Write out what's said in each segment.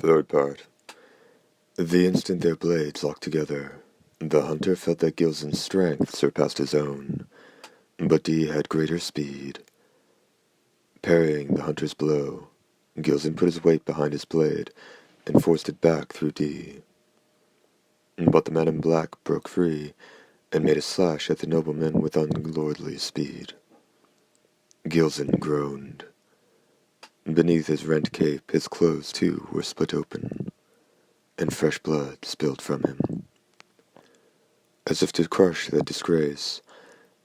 Third part. The instant their blades locked together, the hunter felt that Gilzen's strength surpassed his own, but Dee had greater speed. Parrying the hunter's blow, Gilzen put his weight behind his blade and forced it back through Dee. But the man in black broke free and made a slash at the nobleman with unlordly speed. Gilzen groaned. Beneath his rent cape, his clothes, too, were split open, and fresh blood spilled from him. As if to crush that disgrace,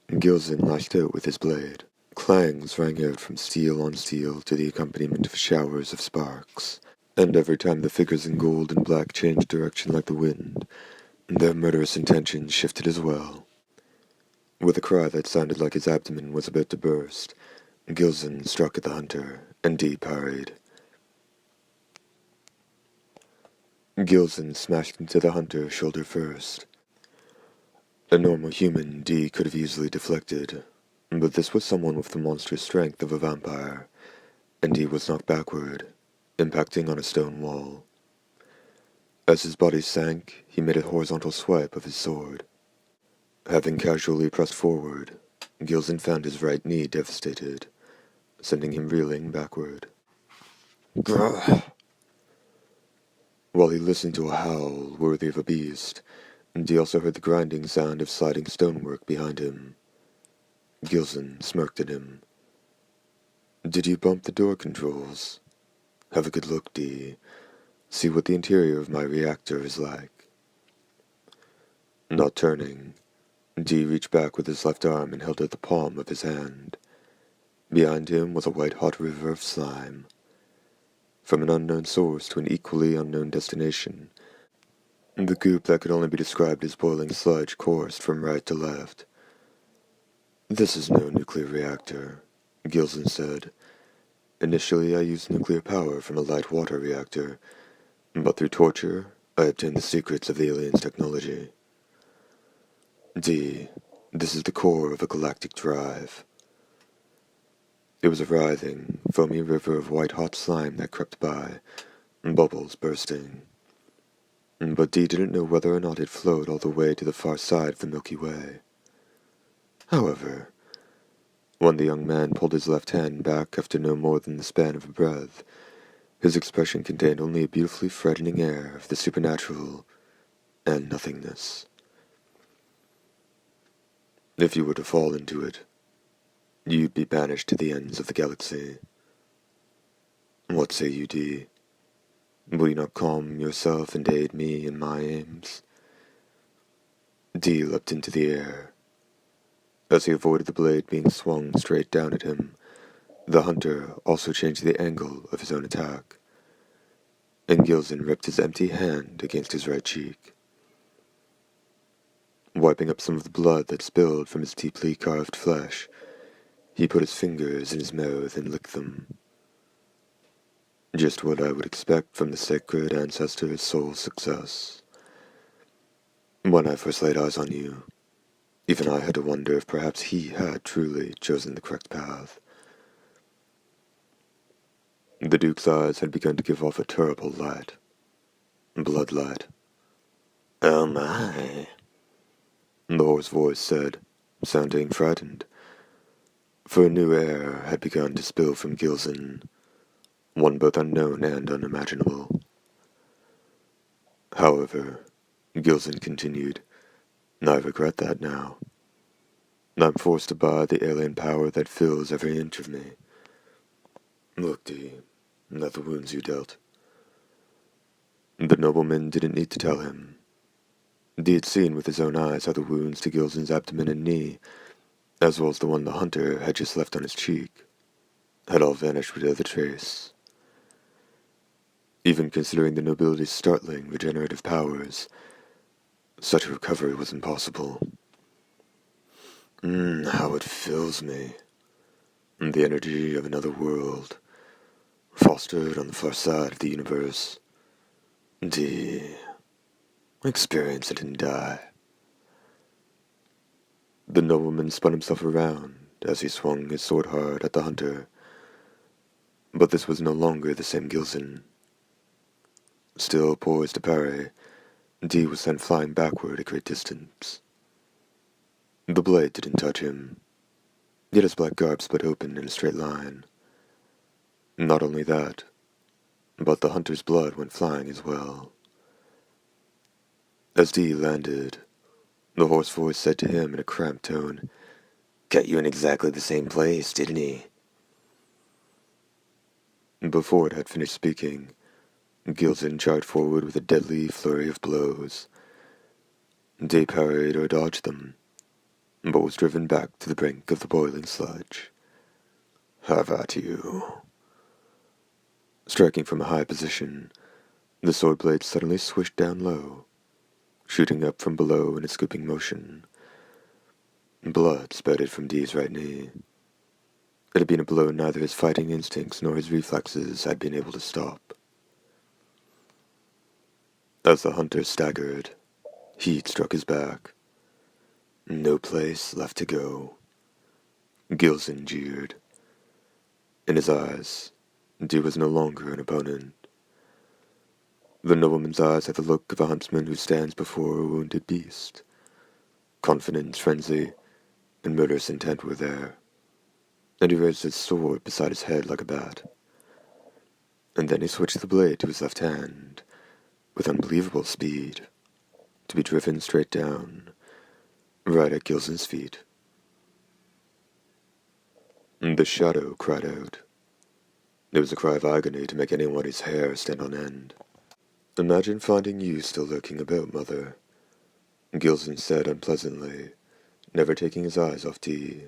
Gilzen lashed out with his blade. Clangs rang out from steel on steel to the accompaniment of showers of sparks, and every time the figures in gold and black changed direction like the wind, their murderous intentions shifted as well. With a cry that sounded like his abdomen was about to burst, Gilzen struck at the hunter, and Dee parried. Gilzen smashed into the hunter shoulder first. A normal human Dee could have easily deflected, but this was someone with the monstrous strength of a vampire, and Dee was knocked backward, impacting on a stone wall. As his body sank, he made a horizontal swipe of his sword. Having casually pressed forward, Gilzen found his right knee devastated, sending him reeling backward. Grr! While he listened to a howl worthy of a beast, Dee also heard the grinding sound of sliding stonework behind him. Gilzen smirked at him. "Did you bump the door controls? Have a good look, Dee. See what the interior of my reactor is like." Not turning, Dee reached back with his left arm and held out the palm of his hand. Behind him was a white-hot river of slime. From an unknown source to an equally unknown destination, the goop that could only be described as boiling sludge coursed from right to left. "This is no nuclear reactor," Gilzen said. "Initially I used nuclear power from a light water reactor, but through torture I obtained the secrets of the aliens' technology. Dee, this is the core of a galactic drive." It was a writhing, foamy river of white-hot slime that crept by, bubbles bursting. But Dee didn't know whether or not it flowed all the way to the far side of the Milky Way. However, when the young man pulled his left hand back after no more than the span of a breath, his expression contained only a beautifully frightening air of the supernatural and nothingness. "If you were to fall into it, you'd be banished to the ends of the galaxy. What say you, Dee? Will you not calm yourself and aid me in my aims?" Dee leapt into the air. As he avoided the blade being swung straight down at him, the hunter also changed the angle of his own attack, and Gilzen ripped his empty hand against his right cheek. Wiping up some of the blood that spilled from his deeply carved flesh, he put his fingers in his mouth and licked them. Just what I would expect from the sacred ancestor's sole success. When I first laid eyes on you, even I had to wonder if perhaps he had truly chosen the correct path. The Duke's eyes had begun to give off a terrible light. Blood light. "Oh my," the hoarse voice said, sounding frightened, for a new air had begun to spill from Gilzen, one both unknown and unimaginable. However, Gilzen continued, "I regret that now. I'm forced to buy the alien power that fills every inch of me. Look, Dee, at the wounds you dealt." The nobleman didn't need to tell him. Dee had seen with his own eyes how the wounds to Gilzen's abdomen and knee, as well as the one the hunter had just left on his cheek, had all vanished without a trace. Even considering the nobility's startling regenerative powers, such a recovery was impossible. How it fills me. The energy of another world, fostered on the far side of the universe. Dee, experience it and die. The nobleman spun himself around as he swung his sword hard at the hunter, but this was no longer the same Gilzen. Still poised to parry, Dee was sent flying backward a great distance. The blade didn't touch him, yet his black garb split open in a straight line. Not only that, but the hunter's blood went flying as well. As Dee landed, the hoarse voice said to him in a cramped tone, "Cut you in exactly the same place, didn't he?" Before it had finished speaking, Gilson charged forward with a deadly flurry of blows. Dee parried or dodged them, but was driven back to the brink of the boiling sludge. "Have at you." Striking from a high position, the sword blade suddenly swished down low, shooting up from below in a scooping motion. Blood spurted from Dee's right knee. It had been a blow neither his fighting instincts nor his reflexes had been able to stop. As the hunter staggered, heat struck his back. No place left to go. Gilson jeered. In his eyes, Dee was no longer an opponent. The nobleman's eyes had the look of a huntsman who stands before a wounded beast. Confidence, frenzy, and murderous intent were there, and he raised his sword beside his head like a bat. And then he switched the blade to his left hand, with unbelievable speed, to be driven straight down, right at Gilson's feet. The shadow cried out. It was a cry of agony to make anyone's hair stand on end. "Imagine finding you still lurking about, Mother," Gilson said unpleasantly, never taking his eyes off Dee.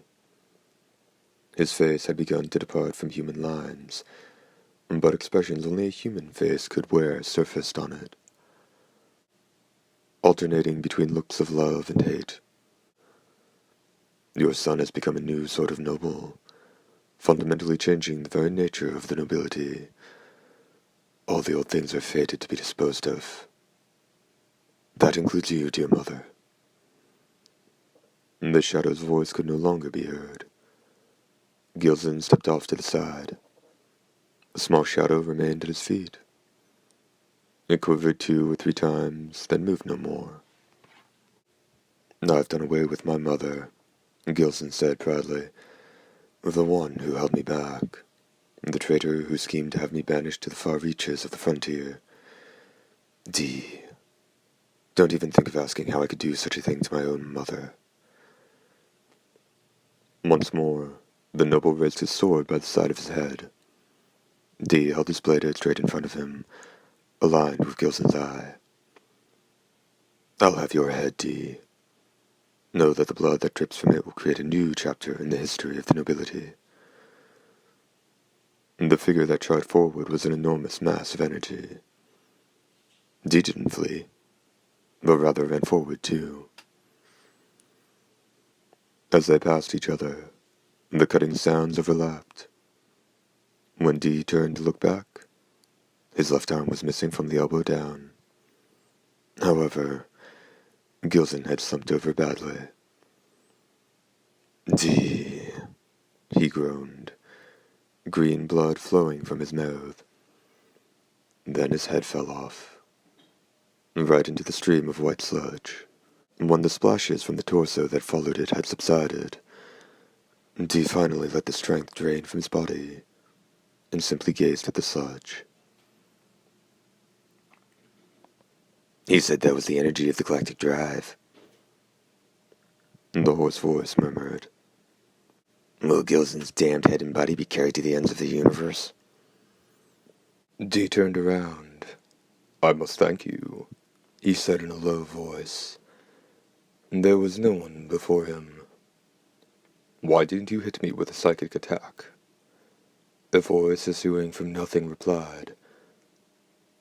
His face had begun to depart from human lines, but expressions only a human face could wear surfaced on it, alternating between looks of love and hate. "Your son has become a new sort of noble, fundamentally changing the very nature of the nobility. All the old things are fated to be disposed of. That includes you, dear mother." The shadow's voice could no longer be heard. Gilson stepped off to the side. A small shadow remained at his feet. It quivered 2 or 3 times, then moved no more. "I've done away with my mother," Gilson said proudly. "The one who held me back. The traitor who schemed to have me banished to the far reaches of the frontier. Dee, don't even think of asking how I could do such a thing to my own mother." Once more, the noble raised his sword by the side of his head. Dee held his blade out straight in front of him, aligned with Gilson's eye. "I'll have your head, Dee. Know that the blood that drips from it will create a new chapter in the history of the nobility." The figure that charged forward was an enormous mass of energy. Dee didn't flee, but rather ran forward too. As they passed each other, the cutting sounds overlapped. When Dee turned to look back, his left arm was missing from the elbow down. However, Gilson had slumped over badly. "Dee," he groaned, green blood flowing from his mouth. Then his head fell off, right into the stream of white sludge. When the splashes from the torso that followed it had subsided, Dee finally let the strength drain from his body and simply gazed at the sludge. "He said that was the energy of the galactic drive," the hoarse voice murmured. "Will Gilson's damned head and body be carried to the ends of the universe?" Dee turned around. "I must thank you," he said in a low voice. There was no one before him. "Why didn't you hit me with a psychic attack?" The voice issuing from nothing replied.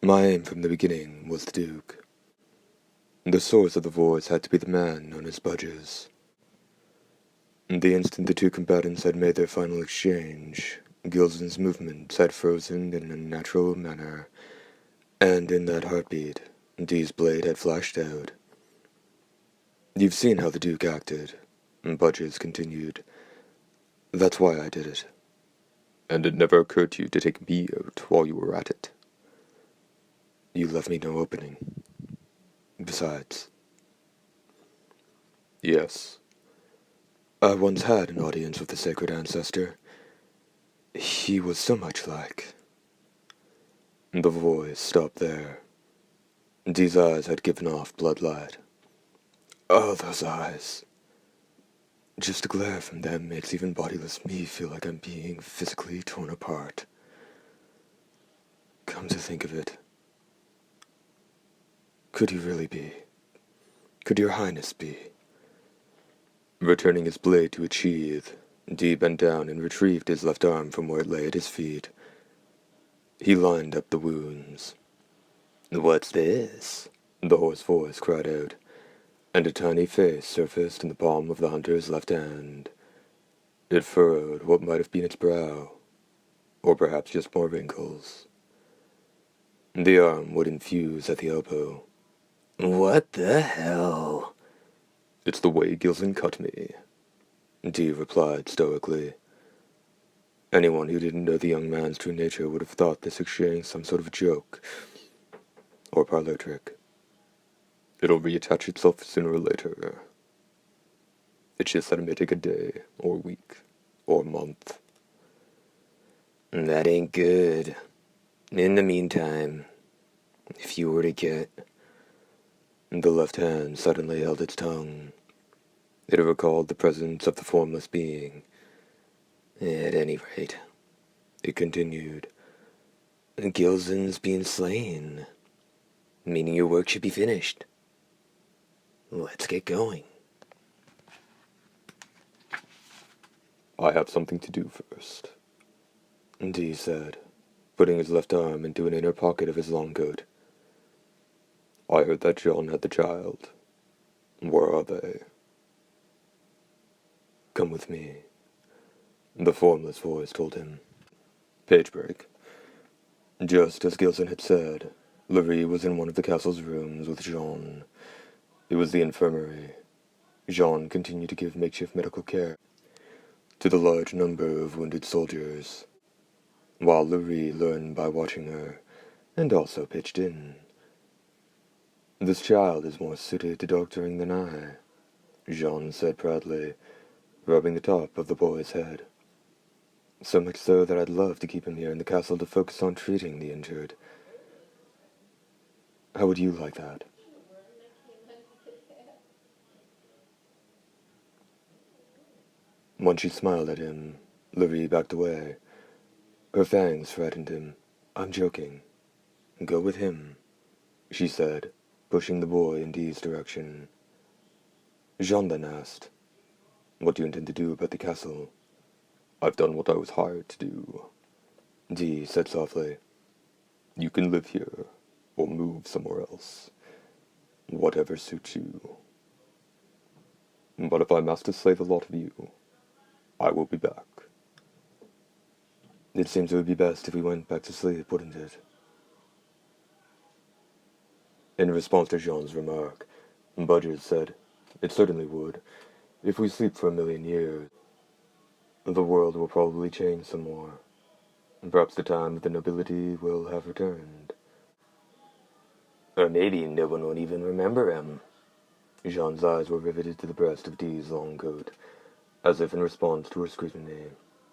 "My aim from the beginning was the Duke." The source of the voice had to be the man known as Budges. The instant the two combatants had made their final exchange, Gilson's movements had frozen in an unnatural manner, and in that heartbeat, Dee's blade had flashed out. "You've seen how the Duke acted," Budges continued. "That's why I did it." "And it never occurred to you to take me out while you were at it?" You left me no opening. Besides, yes, I once had an audience with the sacred ancestor. He was so much like. The voice stopped there. Dee's eyes had given off bloodlight. Oh, those eyes. Just a glare from them makes even bodiless me feel like I'm being physically torn apart. Come to think of it, could you really be? Could your highness be? Returning his blade to its sheath, Dee bent down and retrieved his left arm from where it lay at his feet. He lined up the wounds. What's this? The hoarse voice cried out, and a tiny face surfaced in the palm of the hunter's left hand. It furrowed what might have been its brow, or perhaps just more wrinkles. The arm would infuse at the elbow. What the hell? It's the way Gilson cut me, Dee replied stoically. Anyone who didn't know the young man's true nature would have thought this exchange some sort of joke or parlor trick. It'll reattach itself sooner or later. It's just that it may take a day, or week, or month. That ain't good. In the meantime, if you were to get... The left hand suddenly held its tongue. It recalled the presence of the formless being. At any rate, it continued, Gilson's been slain, meaning your work should be finished. Let's get going. I have something to do first, Dee said, putting his left arm into an inner pocket of his long coat. I heard that John had the child. Where are they? Come with me, the formless voice told him. Page break. Just as Gilson had said, Larry was in one of the castle's rooms with Jean. It was the infirmary. Jean continued to give makeshift medical care to the large number of wounded soldiers, while Larry learned by watching her, and also pitched in. This child is more suited to doctoring than I, Jean said proudly, rubbing the top of the boy's head. So much so that I'd love to keep him here in the castle to focus on treating the injured. How would you like that? When she smiled at him, Larry backed away. Her fangs frightened him. I'm joking. Go with him, she said, pushing the boy in Dee's direction. Jean then asked, What do you intend to do about the castle? I've done what I was hired to do, Dee said softly. You can live here, or move somewhere else. Whatever suits you. But if I'm asked to slay the lot of you, I will be back. It seems it would be best if we went back to sleep, wouldn't it? In response to Jean's remark, Budges said, It certainly would. If we sleep for 1,000,000 years, the world will probably change some more. Perhaps the time of the nobility will have returned. Or maybe no one won't even remember him. Jean's eyes were riveted to the breast of Dee's long coat, as if in response to her scrutiny.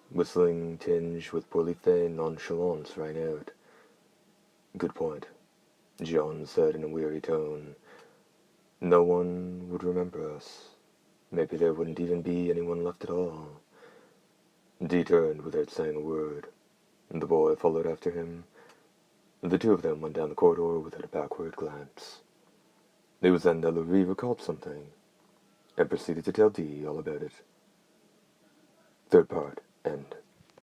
Whistling tinged with poorly feigned nonchalance rang out. Good point, Jean said in a weary tone. No one would remember us. Maybe there wouldn't even be anyone left at all. Dee turned without saying a word. The boy followed after him. The two of them went down the corridor without a backward glance. It was then that Larry recalled something, and proceeded to tell Dee all about it. Third part, end.